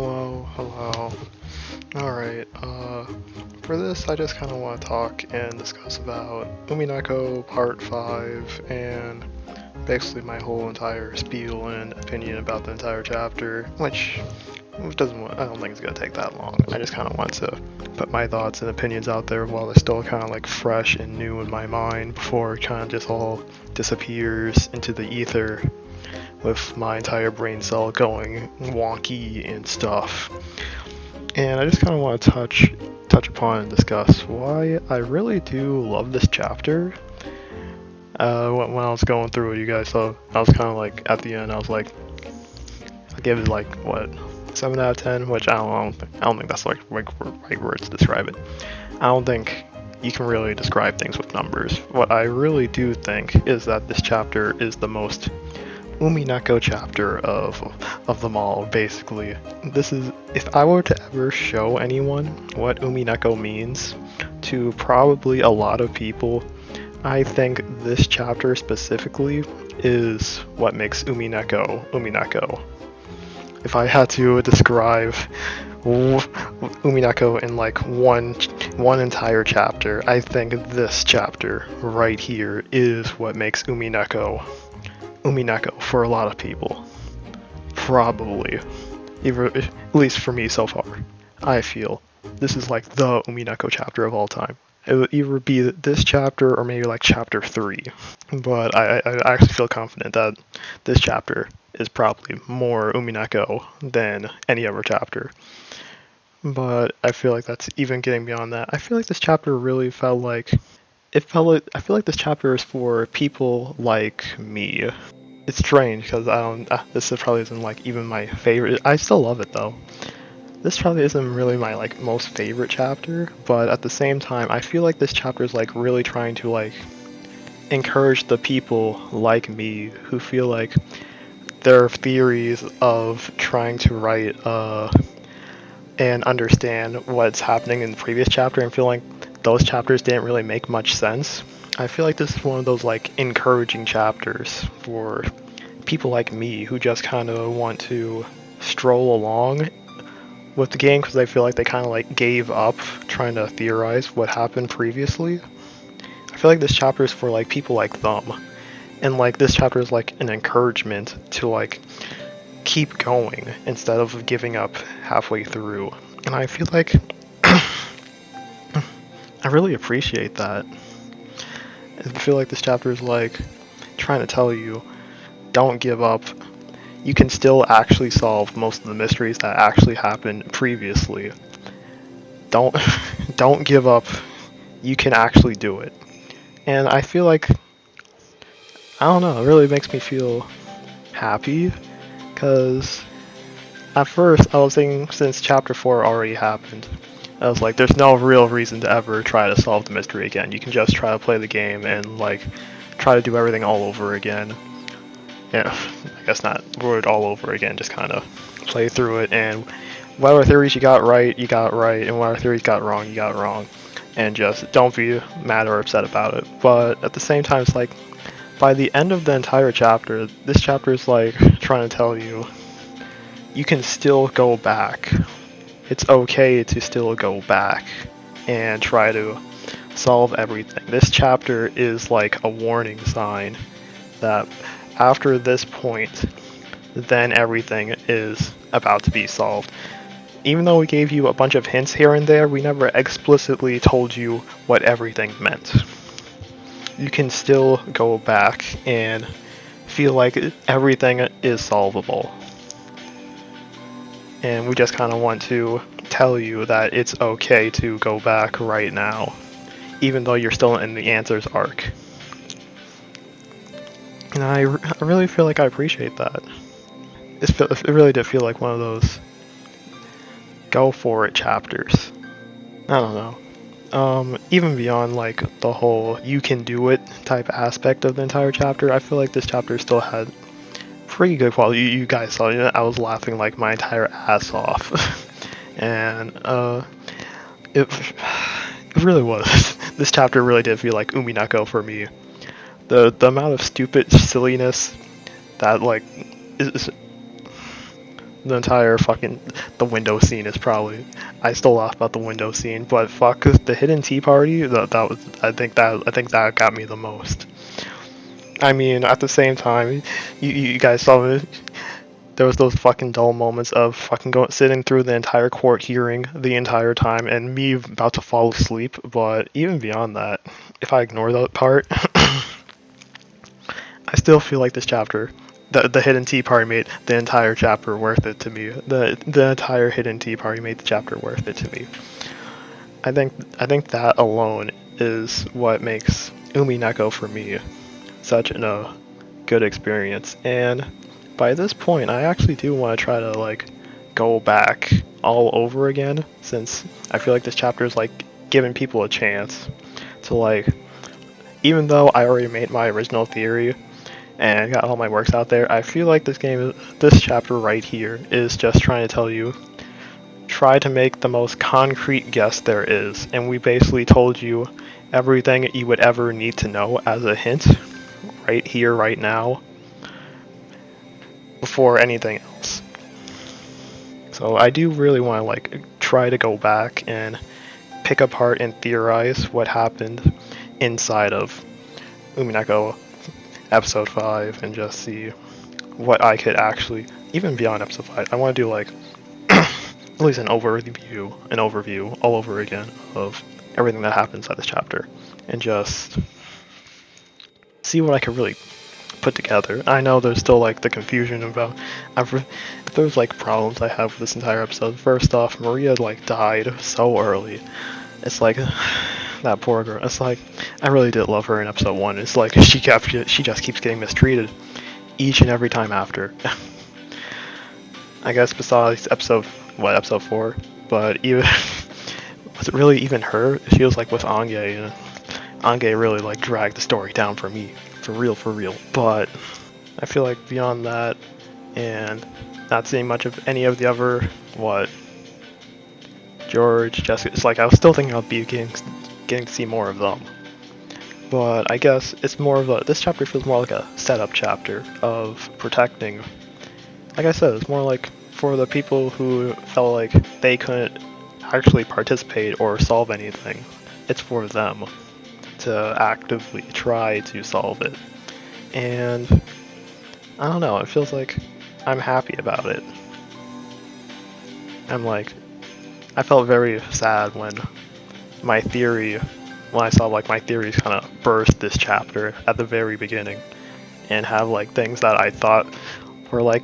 Hello. Alright, for this I just kind of want to talk and discuss about Umineko Part 5 and basically my whole entire spiel and opinion about the entire chapter, which I don't think it's going to take that long. I just kind of want to put my thoughts and opinions out there while they're still kind of like fresh and new in my mind before it kind of just all disappears into the ether with my entire brain cell going wonky and stuff. And I just kind of want to touch upon and discuss why I really do love this chapter. When I was going through it, you guys saw, I was kind of like, at the end, I was like, I gave it like, what, 7 out of 10, which I don't think that's like right words to describe it. I don't think you can really describe things with numbers. What I really do think is that this chapter is the most Umineko chapter of them all, basically. This is, if I were to ever show anyone what Umineko means, to probably a lot of people, I think this chapter specifically is what makes Umineko. If I had to describe Umineko in like one entire chapter, I think this chapter right here is what makes Umineko for a lot of people. Probably. At least for me so far. I feel this is like the Umineko chapter of all time. It would either be this chapter or maybe like chapter 3. But I actually feel confident that this chapter is probably more Umineko than any other chapter. But I feel like that's even getting beyond that. I feel like this chapter really felt like I feel like this chapter is for people like me. It's strange because this probably isn't like even my favorite. I still love it though. This probably isn't really my like most favorite chapter, but at the same time, I feel like this chapter is like really trying to like encourage the people like me who feel like their theories of trying to write and understand what's happening in the previous chapter and feel like those chapters didn't really make much sense. I feel like this is one of those like encouraging chapters for people like me who just kind of want to stroll along with the game because they feel like they kind of like gave up trying to theorize what happened previously. I feel like this chapter is for like people like them, and like this chapter is like an encouragement to like keep going instead of giving up halfway through. And I feel like I really appreciate that. I feel like this chapter is like trying to tell you, don't give up. You can still actually solve most of the mysteries that actually happened previously. Don't give up. You can actually do it. And I feel like, I don't know, it really makes me feel happy because at first I was thinking, since chapter 4 already happened, I was like, there's no real reason to ever try to solve the mystery again. You can just try to play the game and like try to do everything all over again. Yeah, I guess not word all over again, just kind of play through it, and whatever theories you got right, and whatever theories you got wrong, and just don't be mad or upset about it. But at the same time, it's like, by the end of the entire chapter, this chapter is like trying to tell you, you can still go back. It's okay to still go back and try to solve everything. This chapter is like a warning sign that after this point, then everything is about to be solved. Even though we gave you a bunch of hints here and there, we never explicitly told you what everything meant. You can still go back and feel like everything is solvable. And we just kind of want to tell you that it's okay to go back right now, even though you're still in the answers arc. And I really feel like I appreciate that. It really did feel like one of those go for it chapters. I don't know. Even beyond like the whole you can do it type aspect of the entire chapter, I feel like this chapter still had pretty good quality. You guys saw, I was laughing like my entire ass off. And it really was. This chapter really did feel like Umineko for me. The amount of stupid silliness that like is the entire fucking the window scene is probably. I still laugh about the window scene, but fuck the hidden tea party. That was I think that got me the most. I mean, at the same time, you guys saw it. There was those fucking dull moments of fucking sitting through the entire court hearing the entire time and me about to fall asleep. But even beyond that, if I ignore that part, I still feel like this chapter, the hidden tea party made the entire chapter worth it to me. The entire hidden tea party made the chapter worth it to me. I think that alone is what makes Umineko for me such a good experience. And by this point, I actually do want to try to like go back all over again, since I feel like this chapter is like giving people a chance to like, even though I already made my original theory and got all my works out there, I feel like this chapter right here is just trying to tell you, try to make the most concrete guess there is, and we basically told you everything you would ever need to know as a hint right here, right now, before anything else. So I do really want to like try to go back and pick apart and theorize what happened inside of Umineko episode 5 and just see what I could actually, even beyond episode 5, I want to do like at least an overview all over again of everything that happens inside this chapter and just see what I could really put together. I know there's still like the confusion about if there's like problems I have with this entire episode. First off, Maria like died so early. It's like that poor girl. It's like I really did love her in episode 1. It's like she just keeps getting mistreated each and every time after. I guess besides episode 4, but even was it really even her? She was like with Ange, and Ange really like dragged the story down for me. For real. But I feel like beyond that, and not seeing much of any of the other, George, Jessica, it's like I was still thinking I'd be getting to see more of them. But I guess it's more of this chapter feels more like a setup chapter of protecting. Like I said, it's more like for the people who felt like they couldn't actually participate or solve anything. It's for them to actively try to solve it. And I don't know, it feels like I'm happy about it. I felt very sad when I saw like my theories kind of burst this chapter at the very beginning and have like things that I thought were like,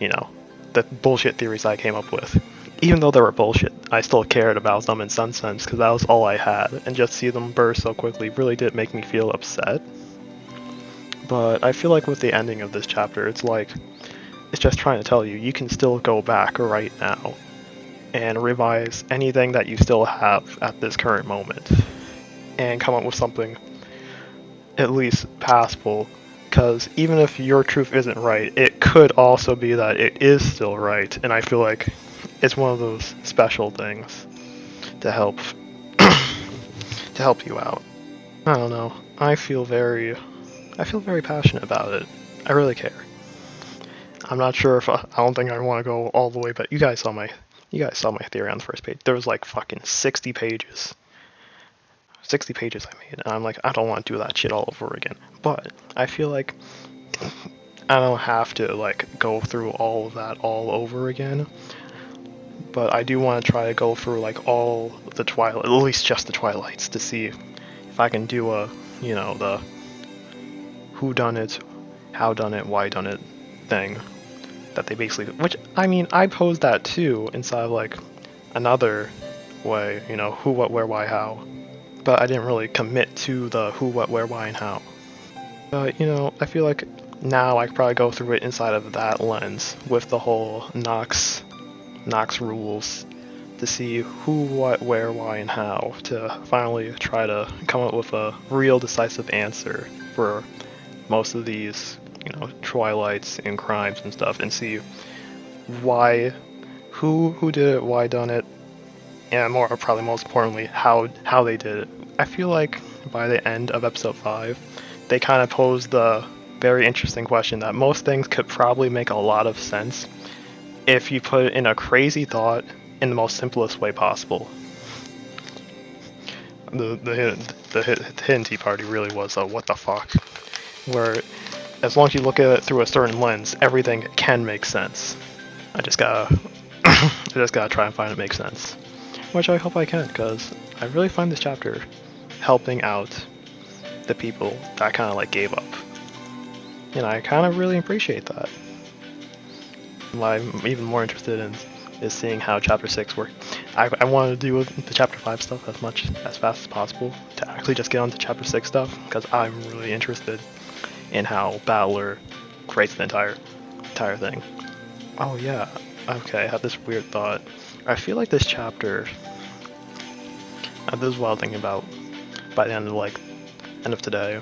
the bullshit theories I came up with. Even though they were bullshit, I still cared about them in some sense because that was all I had, and just see them burst so quickly really did make me feel upset. But I feel like with the ending of this chapter, it's just trying to tell you, you can still go back right now and revise anything that you still have at this current moment and come up with something at least passable. Because even if your truth isn't right, it could also be that it is still right, and I feel like it's one of those special things to help you out. I don't know. I feel very passionate about it. I really care. I'm not sure if I don't think I want to go all the way, but you guys saw my theory on the first page. There was like fucking 60 pages. 60 pages I made, and I'm like, I don't want to do that shit all over again. But I feel like I don't have to like go through all of that all over again. But I do want to try to go through like all the Twilight, at least just the Twilights, to see if I can do the who done it, how done it, why done it thing that they basically, which I mean, I posed that too inside of like another way, who, what, where, why, how. But I didn't really commit to the who, what, where, why, and how. But, I feel like now I could probably go through it inside of that lens with the whole Nox rules to see who, what, where, why, and how to finally try to come up with a real decisive answer for most of these, Twilights and crimes and stuff, and see why, who did it, why done it, and probably most importantly, how they did it. I feel like by the end of episode 5, they kind of posed the very interesting question that most things could probably make a lot of sense if you put in a crazy thought in the most simplest way possible. The hidden tea party really was a what the fuck, where as long as you look at it through a certain lens, everything can make sense. I just gotta try and find it makes sense, which I hope I can, because I really find this chapter helping out the people that kind of like gave up, and I kind of really appreciate that. What I'm even more interested in is seeing how chapter 6 works. I want to do the chapter 5 stuff as fast as possible to actually just get onto chapter 6 stuff, because I'm really interested in how Battler creates the entire thing. Oh yeah, okay, I had this weird thought. I feel like this chapter, this is what I was thinking about by the end of today. I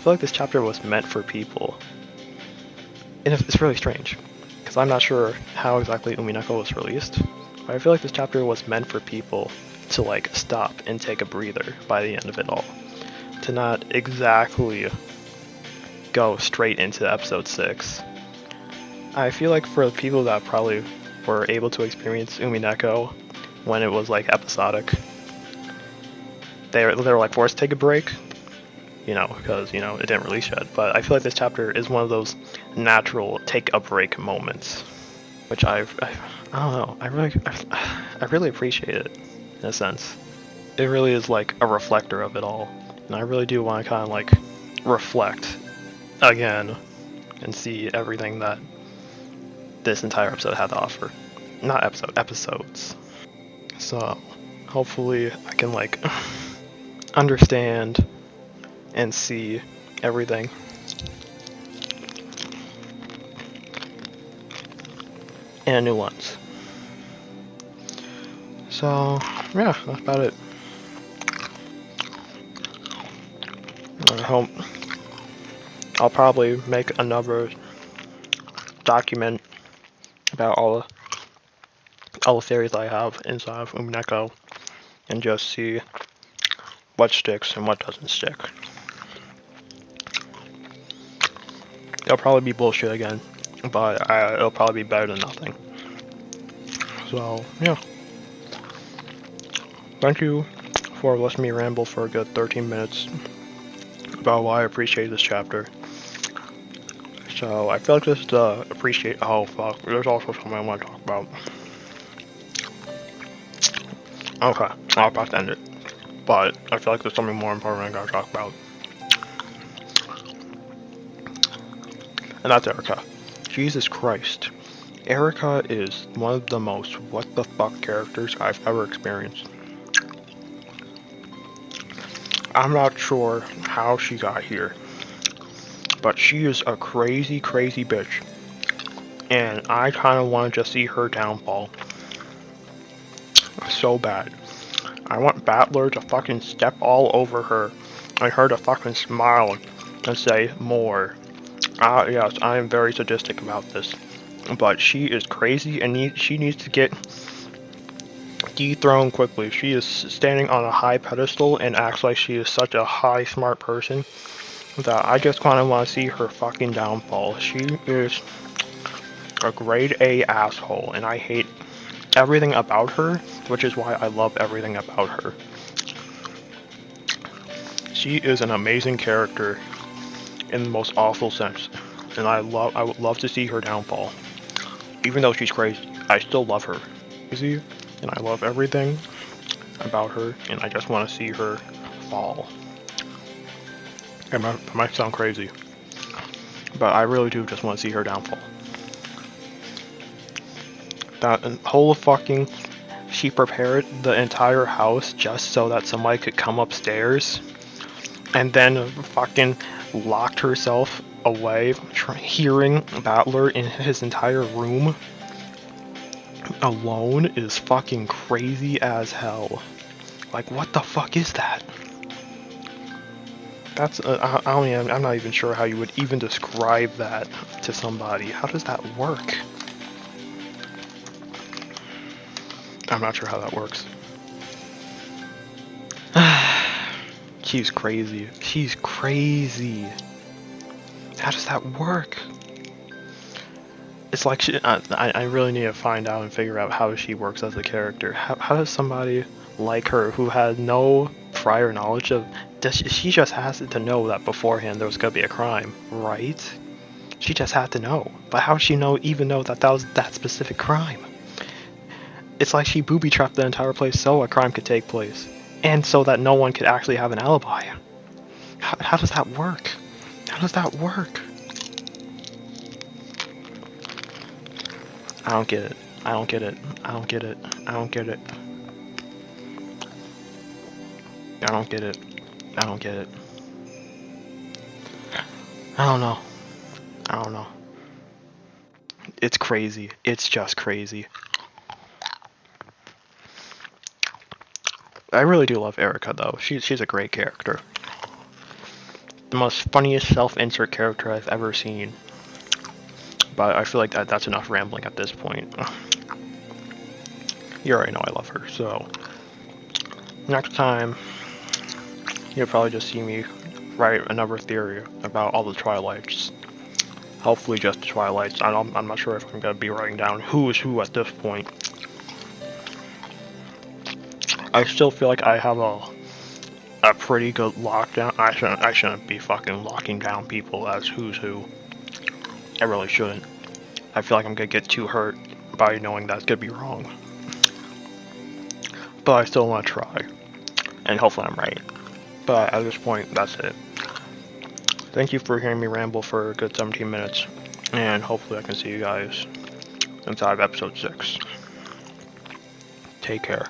feel like this chapter was meant for people. And it's really strange, because I'm not sure how exactly Umineko was released, but I feel like this chapter was meant for people to like stop and take a breather by the end of it all. To not exactly go straight into episode 6. I feel like for the people that probably were able to experience Umineko when it was like episodic, they were like forced to take a break, because it didn't release yet. But I feel like this chapter is one of those natural take a break moments, which I don't know, I really appreciate it in a sense. It really is like a reflector of it all, and I really do want to kind of like reflect again and see everything that this entire episode had to offer. Not episodes. So hopefully I can like understand and see everything. In a new lens. So yeah, that's about it. I hope I'll probably make another document about all the theories I have inside of Umineko and just see what sticks and what doesn't stick. It'll probably be bullshit again, but it'll probably be better than nothing. So yeah, thank you for letting me ramble for a good 13 minutes about why I appreciate this chapter. So I feel like this is oh fuck, there's also something I want to talk about. Okay, I'll about to end it, but I feel like there's something more important I gotta talk about. And that's Erica. Jesus Christ. Erica is one of the most what the fuck characters I've ever experienced. I'm not sure how she got here, but she is a crazy, crazy bitch. And I kind of want to just see her downfall. So bad. I want Battler to fucking step all over her and her to fucking smile and say more. Yes, I am very sadistic about this, but she is crazy and she needs to get dethroned quickly. She is standing on a high pedestal and acts like she is such a high smart person that I just kind of want to see her fucking downfall. She is a grade A asshole and I hate everything about her, which is why I love everything about her. She is an amazing character in the most awful sense, and I would love to see her downfall. Even though she's crazy, I still love her. Crazy, and I love everything about her, and I just want to see her fall. It might sound crazy, but I really do just want to see her downfall. That whole fucking, she prepared the entire house just so that somebody could come upstairs, and then fucking locked herself away, hearing Battler in his entire room alone is fucking crazy as hell. Like, what the fuck is that? That's I'm not even sure how you would even describe that to somebody. How does that work? I'm not sure how that works. She's crazy. She's crazy. How does that work? It's like I really need to find out and figure out how she works as a character. How does somebody like her who had no prior knowledge of... She just has to know that beforehand there was going to be a crime, right? She just had to know. But how does she even know that that was that specific crime? It's like she booby-trapped the entire place so a crime could take place. And so that no one could actually have an alibi. How does that work? How does that work? I don't get it. I don't get it. I don't get it. I don't get it. I don't get it. I don't get it. I don't know. I don't know. It's crazy. It's just crazy. I really do love Erica though. She's a great character. The most funniest self-insert character I've ever seen. But I feel like that's enough rambling at this point. You already know I love her, so... Next time, you'll probably just see me write another theory about all the Twilights. Hopefully just the Twilights. I'm not sure if I'm going to be writing down who is who at this point. I still feel like I have a pretty good lockdown. I shouldn't be fucking locking down people as who's who. I really shouldn't. I feel like I'm gonna get too hurt by knowing that's gonna be wrong. But I still want to try. And hopefully I'm right. But at this point, that's it. Thank you for hearing me ramble for a good 17 minutes. And hopefully I can see you guys inside of episode 6. Take care.